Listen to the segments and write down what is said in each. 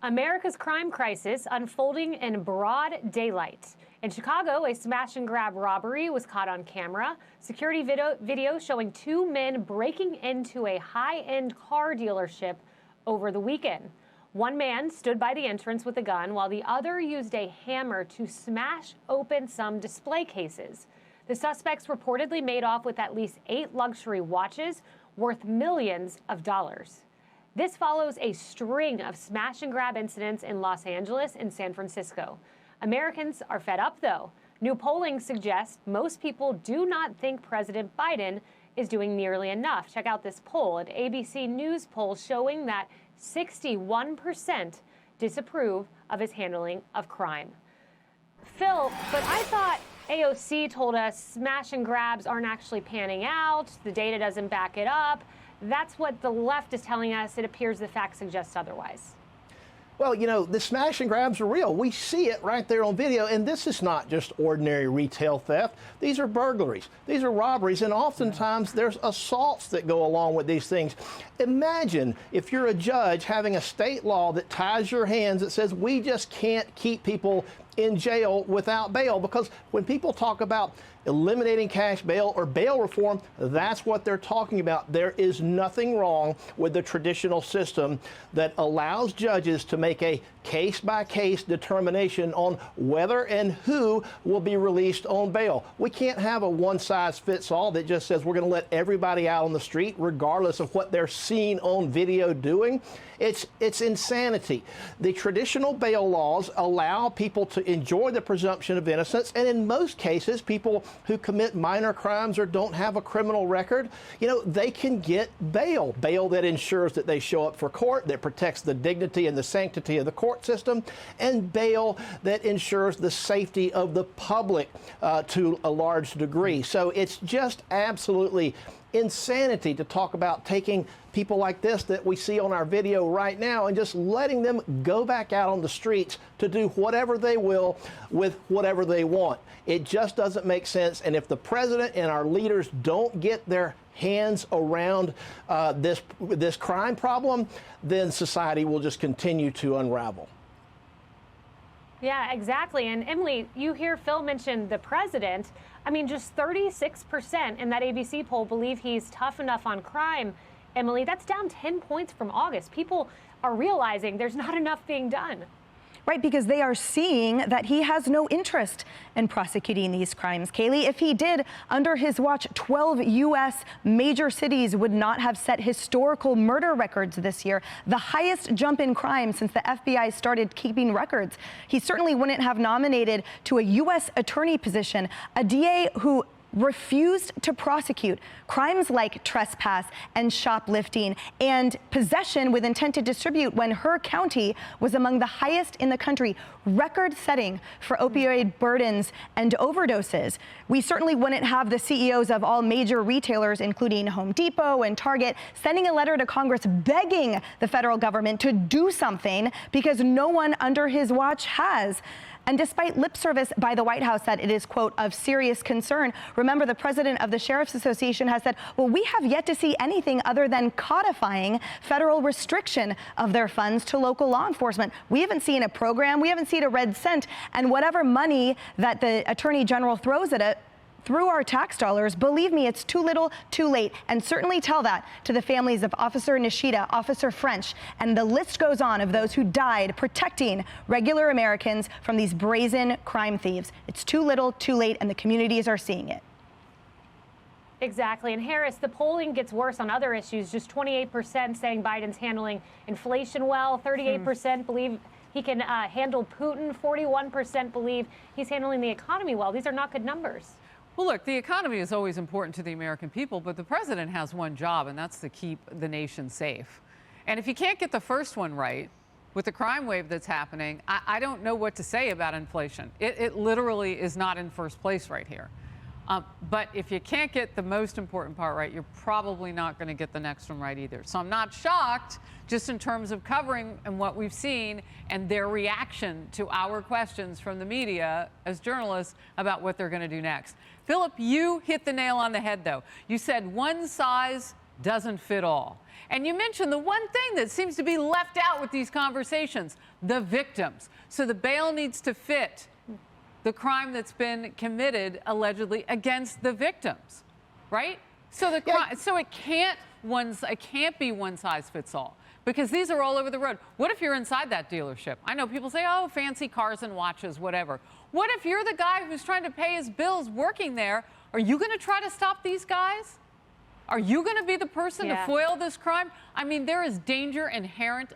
America's crime crisis unfolding in broad daylight. In Chicago, a smash-and-grab robbery was caught on camera. Security video showing two men breaking into a high-end car dealership over the weekend. One man stood by the entrance with a gun, while the other used a hammer to smash open some display cases. The suspects reportedly made off with at least 8 luxury watches worth millions of dollars. This follows a string of smash-and-grab incidents in Los Angeles and San Francisco. Americans are fed up, though. New polling suggests most people do not think President Biden is doing nearly enough. Check out this poll, an ABC News poll showing that 61% disapprove of his handling of crime. Phil, but I thought AOC told us smash and grabs aren't actually panning out. The data doesn't back it up. That's what the left is telling us. It appears the facts suggest otherwise. Well, you know, the smash and grabs are real. We see it right there on video. And this is not just ordinary retail theft. These are burglaries. These are robberies. And oftentimes there's assaults that go along with these things. Imagine if you're a judge having a state law that ties your hands that says we just can't keep people in jail without bail, because when people talk about eliminating cash bail or bail reform, that's what they're talking about. There is nothing wrong with the traditional system that allows judges to make a case-by-case determination on whether and who will be released on bail. We can't have a one-size-fits-all that just says we're going to let everybody out on the street regardless of what they're seen on video doing. It's insanity. The traditional bail laws allow people to enjoy the presumption of innocence, and in most cases, people who commit minor crimes or don't have a criminal record, you know, they can get bail. Bail that ensures that they show up for court, that protects the dignity and the sanctity of the court system, and bail that ensures the safety of the public to a large degree. So it's just absolutely insanity to talk about taking people like this that we see on our video right now and just letting them go back out on the streets to do whatever they will with whatever they want. It just doesn't make sense. And if the president and our leaders don't get their hands around this crime problem, then society will just continue to unravel. Yeah, exactly. And Emily, you hear Phil mention the president. I mean, just 36% in that ABC poll believe he's tough enough on crime. Emily, that's down 10 points from August. People are realizing there's not enough being done. Right, because they are seeing that he has no interest in prosecuting these crimes. Kaylee, if he did, under his watch, 12 U.S. major cities would not have set historical murder records this year, the highest jump in crime since the FBI started keeping records. He certainly wouldn't have nominated to a U.S. attorney position a DA who refused to prosecute crimes like trespass and shoplifting and possession with intent to distribute when her county was among the highest in the country, record-setting for opioid burdens and overdoses. We certainly wouldn't have the CEOs of all major retailers, including Home Depot and Target, sending a letter to Congress begging the federal government to do something because no one under his watch has. And despite lip service by the White House that it is, quote, of serious concern, remember the president of the Sheriff's Association has said, well, we have yet to see anything other than codifying federal restriction of their funds to local law enforcement. We haven't seen a program. We haven't seen a red cent. And whatever money that the Attorney General throws at it, through our tax dollars, believe me, it's too little, too late. And certainly tell that to the families of Officer Nishida, Officer French, and the list goes on of those who died protecting regular Americans from these brazen crime thieves. It's too little, too late, and the communities are seeing it. Exactly. And Harris, the polling gets worse on other issues. Just 28% saying Biden's handling inflation well, 38% believe he can handle Putin, 41% believe he's handling the economy well. These are not good numbers. Well, look, the economy is always important to the American people, but the president has one job, and that's to keep the nation safe. And if you can't get the first one right, with the crime wave that's happening, I don't know what to say about inflation. It literally is not in first place right here. But if you can't get the most important part right, you're probably not going to get the next one right either. So I'm not shocked, just in terms of covering and what we've seen and their reaction to our questions from the media as journalists about what they're going to do next. Philip, you hit the nail on the head, though. You said one size doesn't fit all. And you mentioned the one thing that seems to be left out with these conversations, the victims. So the bail needs to fit the crime that's been committed allegedly against the victims, right? So it can't be one size fits all, because these are all over the road. What if you're inside that dealership? I know people say, oh, fancy cars and watches, whatever. What if you're the guy who's trying to pay his bills working there? Are you going to try to stop these guys? Are you going to be the person to foil this crime? I mean, there is danger inherent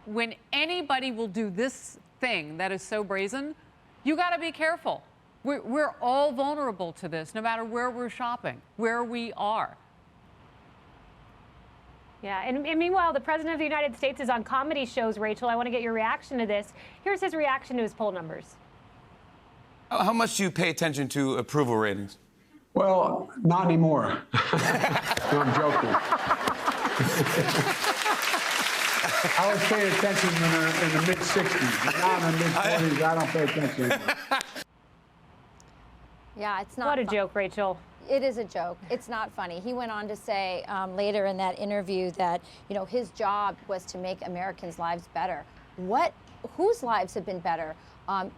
when anybody will do this thing that is so brazen. You got to be careful. We're all vulnerable to this, no matter where we're shopping, where we are. Yeah, and meanwhile, the President of the United States is on comedy shows, Rachel. I want to get your reaction to this. Here's his reaction to his poll numbers. How much do you pay attention to approval ratings? Well, not anymore. No, I'm joking. I was paying attention in the mid-60s. Now in the mid-40s, I don't pay attention anymore. Yeah, it's not. What a joke, Rachel. It is a joke. It's not funny. He went on to say later in that interview that, you know, his job was to make Americans' lives better. Whose lives have been better?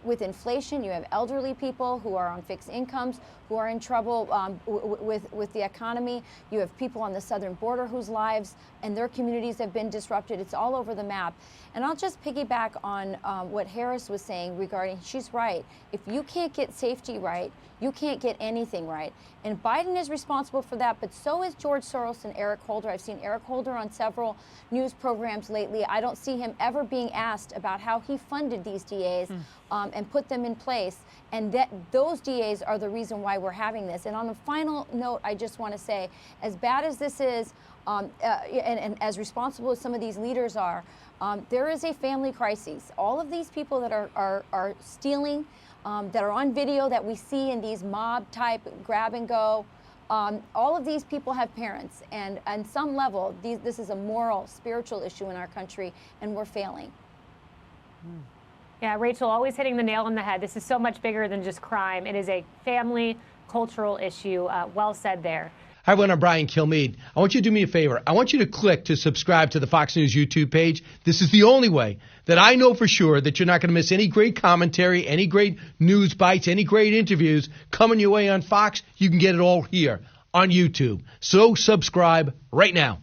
With inflation, you have elderly people who are on fixed incomes, who are in trouble with the economy. You have people on the southern border whose lives and their communities have been disrupted. It's all over the map. And I'll just piggyback on what Harris was saying regarding, she's right. If you can't get safety right, you can't get anything right. And Biden is responsible for that, but so is George Soros and Eric Holder. I've seen Eric Holder on several news programs lately. I don't see him ever being asked about how he funded these DAs and put them in place. And those DAs are the reason why we're having this. And on a final note, I just want to say, as bad as this is, and as responsible as some of these leaders are, there is a family crisis. All of these people that are stealing, that are on video that we see in these mob-type grab-and-go, all of these people have parents. And on some level, this is a moral, spiritual issue in our country, and we're failing. Yeah, Rachel, always hitting the nail on the head. This is so much bigger than just crime. It is a family, cultural issue. Well said there. Hi, everyone. I'm Brian Kilmeade. I want you to do me a favor. I want you to click to subscribe to the Fox News YouTube page. This is the only way that I know for sure that you're not going to miss any great commentary, any great news bites, any great interviews coming your way on Fox. You can get it all here on YouTube. So subscribe right now.